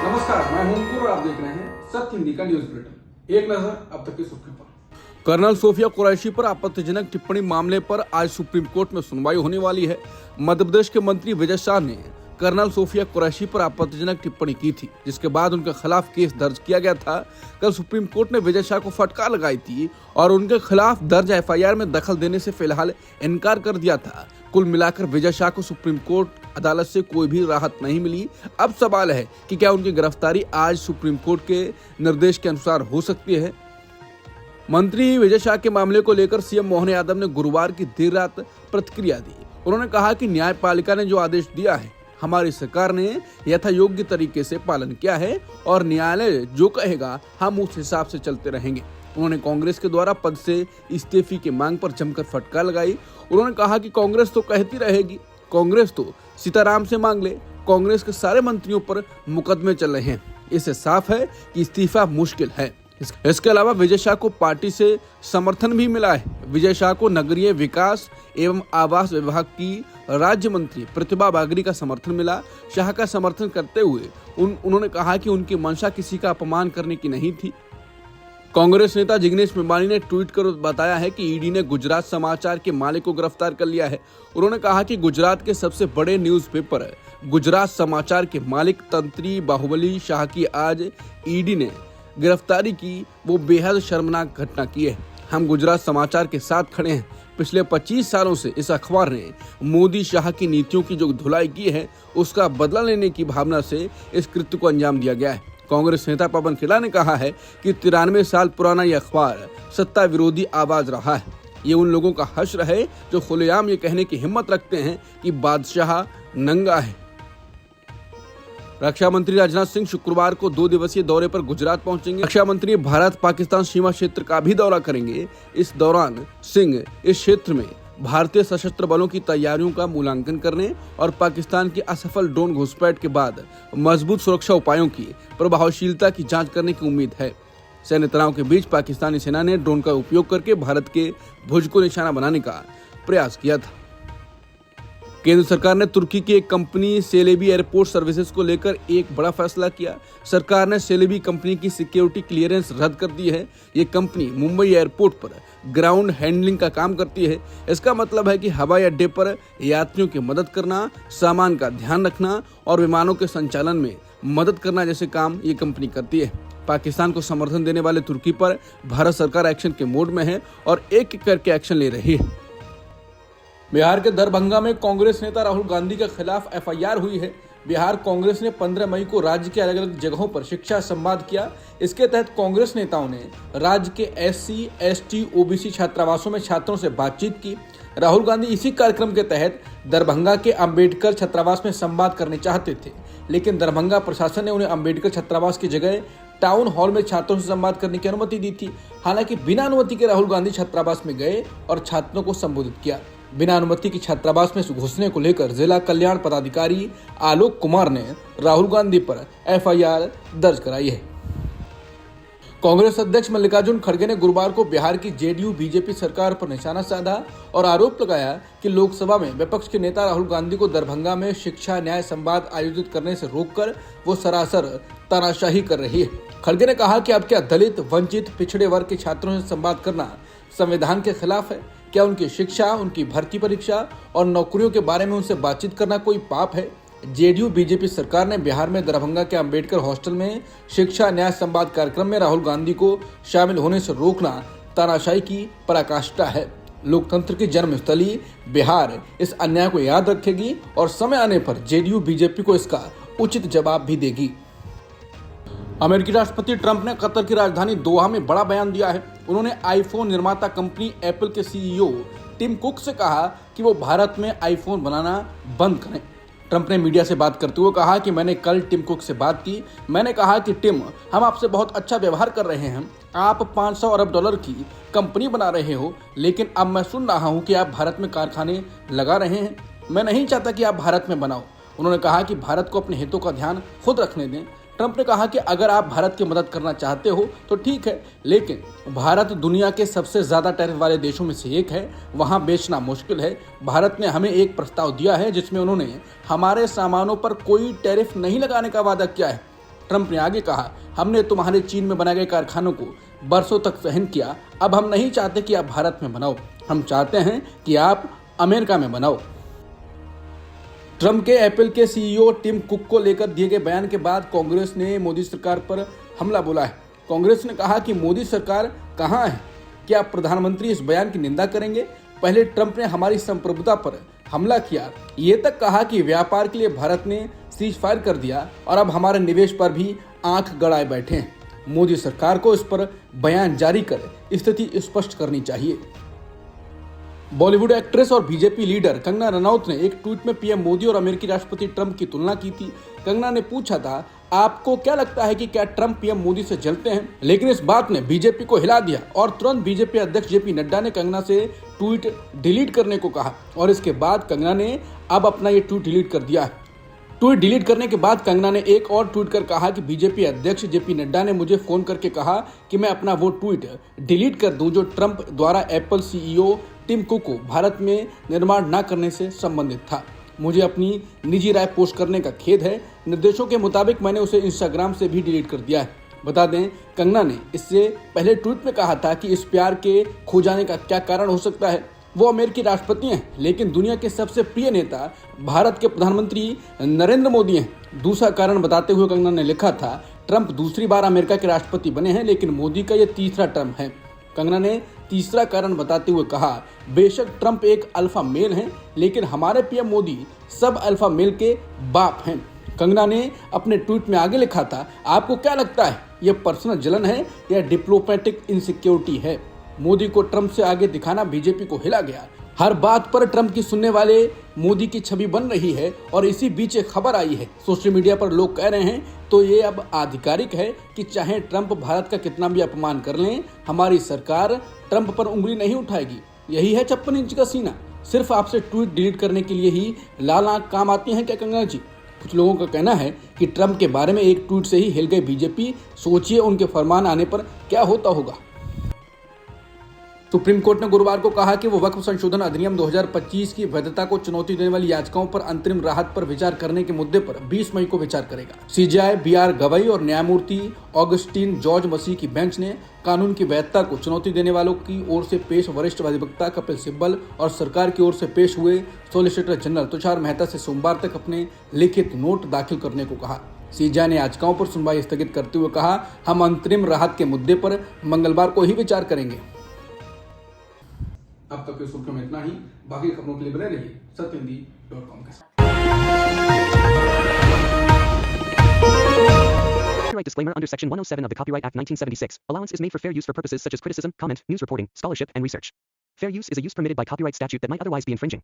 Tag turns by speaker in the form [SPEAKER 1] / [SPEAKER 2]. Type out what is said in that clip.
[SPEAKER 1] नमस्कार, मैं हूं अंकुर और आप देख रहे हैं सत्य हिंदी का न्यूज बुलेटिन। एक नजर अब तक की सुर्खियों पर। कर्नल सोफिया कुरैशी पर आपत्तिजनक टिप्पणी मामले पर आज सुप्रीम कोर्ट में सुनवाई होने वाली है। मध्य प्रदेश के मंत्री विजय शाह ने कर्नल सोफिया कुरैशी पर आपत्तिजनक टिप्पणी की थी, जिसके बाद उनके खिलाफ केस दर्ज किया गया था। कल सुप्रीम कोर्ट ने विजय शाह को फटकार लगाई थी और उनके खिलाफ दर्ज एफआईआर में दखल देने से फिलहाल इनकार कर दिया था। कुल मिलाकर विजय शाह को सुप्रीम कोर्ट अदालत से कोई भी राहत नहीं मिली। अब सवाल है कि क्या उनकी गिरफ्तारी आज सुप्रीम कोर्ट के निर्देश के अनुसार हो सकती है। मंत्री विजय शाह के मामले को लेकर सीएम मोहन यादव ने गुरुवार की देर रात प्रतिक्रिया दी। उन्होंने कहा कि न्यायपालिका ने जो आदेश दिया है, हमारी सरकार ने यथायोग्य तरीके से पालन किया है और न्यायालय जो कहेगा हम उस हिसाब से चलते रहेंगे। उन्होंने कांग्रेस के द्वारा पद से इस्तीफे की मांग पर जमकर फटकार लगाई। उन्होंने कहा कि कांग्रेस तो कहती रहेगी, कांग्रेस तो सीताराम से मांग ले, कांग्रेस के सारे मंत्रियों पर मुकदमे चल रहे हैं। इससे साफ है कि इस्तीफा मुश्किल है। इसके अलावा विजय शाह को पार्टी से समर्थन भी मिला है। विजय शाह को नगरीय विकास एवं आवास विभाग की राज्य मंत्री प्रतिभा बागरी का समर्थन मिला। शाह का समर्थन करते हुए उन्होंने कहा कि उनकी मंशा किसी का अपमान करने की नहीं थी। कांग्रेस नेता जिग्नेश मेवाणी ने ट्वीट कर बताया है कि ईडी ने गुजरात समाचार के मालिक को गिरफ्तार कर लिया है। उन्होंने कहा कि गुजरात के सबसे बड़े न्यूज़पेपर गुजरात समाचार के मालिक तंत्री बाहुबली शाह की आज ईडी ने गिरफ्तारी की, वो बेहद शर्मनाक घटना की है। हम गुजरात समाचार के साथ खड़े हैं। पिछले 25 सालों से इस अखबार ने मोदी शाह की नीतियों की जो धुलाई की है, उसका बदला लेने की भावना से इस कृत्य को अंजाम दिया गया है। कांग्रेस नेता पवन खेड़ा ने कहा है कि 93 साल पुराना यह अखबार सत्ता विरोधी आवाज रहा है। ये उन लोगों का हश्र है जो खुलेआम ये कहने की हिम्मत रखते हैं कि बादशाह नंगा है। रक्षा मंत्री राजनाथ सिंह शुक्रवार को 2 दिवसीय दौरे पर गुजरात पहुंचेंगे। रक्षा मंत्री भारत पाकिस्तान सीमा क्षेत्र का भी दौरा करेंगे। इस दौरान सिंह इस क्षेत्र में भारतीय सशस्त्र बलों की तैयारियों का मूल्यांकन करने और पाकिस्तान की असफल ड्रोन घुसपैठ के बाद मजबूत सुरक्षा उपायों की प्रभावशीलता की जांच करने की उम्मीद है। सैन्य तनाव के बीच पाकिस्तानी सेना ने ड्रोन का उपयोग करके भारत के भुज को निशाना बनाने का प्रयास किया था। केंद्र सरकार ने तुर्की की एक कंपनी सेलेबी एयरपोर्ट सर्विसेज को लेकर एक बड़ा फैसला किया। सरकार ने सेलेबी कंपनी की सिक्योरिटी क्लियरेंस रद्द कर दी है। ये कंपनी मुंबई एयरपोर्ट पर ग्राउंड हैंडलिंग का काम करती है। इसका मतलब है कि हवाई अड्डे पर यात्रियों की मदद करना, सामान का ध्यान रखना और विमानों के संचालन में मदद करना जैसे काम ये कंपनी करती है। पाकिस्तान को समर्थन देने वाले तुर्की पर भारत सरकार एक्शन के मोड में है और एक एक करके एक्शन ले रही है। बिहार के दरभंगा में कांग्रेस नेता राहुल गांधी के खिलाफ एफआईआर हुई है। बिहार कांग्रेस ने 15 मई को राज्य के अलग अलग जगहों पर शिक्षा संवाद किया। इसके तहत कांग्रेस नेताओं ने राज्य के एससी, एसटी, ओबीसी छात्रावासों में छात्रों से बातचीत की। राहुल गांधी इसी कार्यक्रम के तहत दरभंगा के अंबेडकर छात्रावास में संवाद करने चाहते थे, लेकिन दरभंगा प्रशासन ने उन्हें अंबेडकर छात्रावास की जगह टाउन हॉल में छात्रों से संवाद करने की अनुमति दी थी। हालांकि बिना अनुमति के राहुल गांधी छात्रावास में गए और छात्रों को संबोधित किया। बिना अनुमति की छात्रावास में घुसने को लेकर जिला कल्याण पदाधिकारी आलोक कुमार ने राहुल गांधी पर एफआईआर दर्ज कराई है। कांग्रेस अध्यक्ष मल्लिकार्जुन खड़गे ने गुरुवार को बिहार की जेडीयू बीजेपी सरकार पर निशाना साधा और आरोप लगाया कि लोकसभा में विपक्ष के नेता राहुल गांधी को दरभंगा में शिक्षा न्याय संवाद आयोजित करने से रोककर वो सरासर तानाशाही कर रही है। खड़गे ने कहा कि अब क्या दलित, वंचित, पिछड़े वर्ग के छात्रों से संवाद करना संविधान के खिलाफ है? क्या उनकी शिक्षा, उनकी भर्ती परीक्षा और नौकरियों के बारे में उनसे बातचीत करना कोई पाप है? जेडीयू बीजेपी सरकार ने बिहार में दरभंगा के अंबेडकर हॉस्टल में शिक्षा न्याय संवाद कार्यक्रम में राहुल गांधी को शामिल होने से रोकना तानाशाही की पराकाष्ठा है। लोकतंत्र की जन्मस्थली बिहार इस अन्याय को याद रखेगी और समय आने पर जेडीयू बीजेपी को इसका उचित जवाब भी देगी। अमेरिकी राष्ट्रपति ट्रंप ने कतर की राजधानी दोहा में बड़ा बयान दिया है। उन्होंने आईफोन निर्माता कंपनी एप्पल के सीईओ टिम कुक से कहा कि वो भारत में आईफोन बनाना बंद करें। ट्रंप ने मीडिया से बात करते हुए कहा कि मैंने कल टिम कुक से बात की। मैंने कहा कि टिम, हम आपसे बहुत अच्छा व्यवहार कर रहे हैं। आप 500 अरब डॉलर की कंपनी बना रहे हो, लेकिन अब मैं सुन रहा हूं कि आप भारत में कारखाने लगा रहे हैं। मैं नहीं चाहता कि आप भारत में बनाओ। उन्होंने कहा कि भारत को अपने हितों का ध्यान खुद रखने दें। ट्रंप ने कहा कि अगर आप भारत की मदद करना चाहते हो तो ठीक है, लेकिन भारत दुनिया के सबसे ज्यादा टैरिफ वाले देशों में से एक है, वहां बेचना मुश्किल है। भारत ने हमें एक प्रस्ताव दिया है जिसमें उन्होंने हमारे सामानों पर कोई टैरिफ नहीं लगाने का वादा किया है। ट्रंप ने आगे कहा, हमने तुम्हारे चीन में बनाए गए कारखानों को बरसों तक सहन किया, अब हम नहीं चाहते कि आप भारत में बनाओ, हम चाहते हैं कि आप अमेरिका में बनाओ। ट्रंप के एप्पल के सीईओ टिम कुक को लेकर दिए गए बयान के बाद कांग्रेस ने मोदी सरकार पर हमला बोला है। कांग्रेस ने कहा कि मोदी सरकार कहां है, क्या प्रधानमंत्री इस बयान की निंदा करेंगे? पहले ट्रंप ने हमारी संप्रभुता पर हमला किया, ये तक कहा कि व्यापार के लिए भारत ने सीज फायर कर दिया और अब हमारे निवेश पर भी आंख गड़ाए बैठे हैं। मोदी सरकार को इस पर बयान जारी कर स्थिति स्पष्ट करनी चाहिए। बॉलीवुड एक्ट्रेस और बीजेपी लीडर कंगना रनौत ने एक ट्वीट में पीएम मोदी और अमेरिकी राष्ट्रपति ट्रंप की तुलना की थी। कंगना ने पूछा था, आपको क्या लगता है कि क्या ट्रंप पीएम मोदी से जलते हैं? लेकिन इस बात ने बीजेपी को हिला दिया और तुरंत बीजेपी अध्यक्ष जेपी नड्डा ने कंगना से ट्वीट डिलीट करने को कहा और इसके बाद कंगना ने अब अपना ये ट्वीट डिलीट कर दिया है। ट्वीट डिलीट करने के बाद कंगना ने एक और ट्वीट कर कहा कि बीजेपी अध्यक्ष जेपी नड्डा ने मुझे फोन करके कहा कि मैं अपना वो ट्वीट डिलीट कर दूं जो ट्रंप द्वारा एप्पल सीईओ टिम कुक को भारत में निर्माण न करने से संबंधित था। मुझे अपनी निजी राय पोस्ट करने का खेद है। निर्देशों के मुताबिक मैंने उसे इंस्टाग्राम से भी डिलीट कर दिया है। बता दें, कंगना ने इससे पहले ट्वीट में कहा था कि इस प्यार के खो जाने का क्या कारण हो सकता है। वो अमेरिकी राष्ट्रपति हैं, लेकिन दुनिया के सबसे प्रिय नेता भारत के प्रधानमंत्री नरेंद्र मोदी हैं। दूसरा कारण बताते हुए कंगना ने लिखा था, ट्रंप दूसरी बार अमेरिका के राष्ट्रपति बने हैं, लेकिन मोदी का ये तीसरा टर्म है। कंगना ने तीसरा कारण बताते हुए कहा, बेशक ट्रंप एक अल्फा मेल हैं, लेकिन हमारे पीएम मोदी सब अल्फा मेल के बाप हैं। कंगना ने अपने ट्वीट में आगे लिखा था, आपको क्या लगता है, यह पर्सनल जलन है या डिप्लोमेटिक इनसिक्योरिटी है? मोदी को ट्रंप से आगे दिखाना बीजेपी को हिला गया। हर बात पर ट्रंप की सुनने वाले मोदी की छवि बन रही है और इसी बीच एक खबर आई है। सोशल मीडिया पर लोग कह रहे हैं तो ये अब आधिकारिक है कि चाहे ट्रंप भारत का कितना भी अपमान कर लें, हमारी सरकार ट्रंप पर उंगली नहीं उठाएगी। यही है 56 इंच का सीना। सिर्फ आपसे ट्वीट डिलीट करने के लिए ही लाल आंख काम आती हैं क्या कंगना जी? कुछ लोगों का कहना है कि ट्रंप के बारे में एक ट्वीट से ही हिल गई बीजेपी। सोचिए उनके फरमान आने पर क्या होता होगा। सुप्रीम कोर्ट ने गुरुवार को कहा कि वो वक्फ संशोधन अधिनियम 2025 की वैधता को चुनौती देने वाली याचिकाओं पर अंतरिम राहत पर विचार करने के मुद्दे पर 20 मई को विचार करेगा। सीजेआई बीआर गवई और न्यायमूर्ति ऑगस्टीन जॉर्ज मसीह की बेंच ने कानून की वैधता को चुनौती देने वालों की ओर से पेश वरिष्ठ अधिवक्ता कपिल सिब्बल और सरकार की ओर से पेश हुए सॉलिसिटर जनरल तुषार मेहता से सोमवार तक अपने लिखित नोट दाखिल करने को कहा। सीजेआई ने याचिकाओं पर सुनवाई स्थगित करते हुए कहा, हम अंतरिम राहत के मुद्दे पर मंगलवार को ही विचार करेंगे। अब तक की सुर्खियों में इतना ही। बाकी खबरों के लिए बने रहिए सत्यहिंदी.com के साथ।
[SPEAKER 2] Copyright disclaimer under Section 107 of the Copyright Act 1976. Allowance is made for fair use for purposes such as criticism, comment, news reporting, scholarship, and research. Fair use is a use permitted by copyright statute that might otherwise be infringing.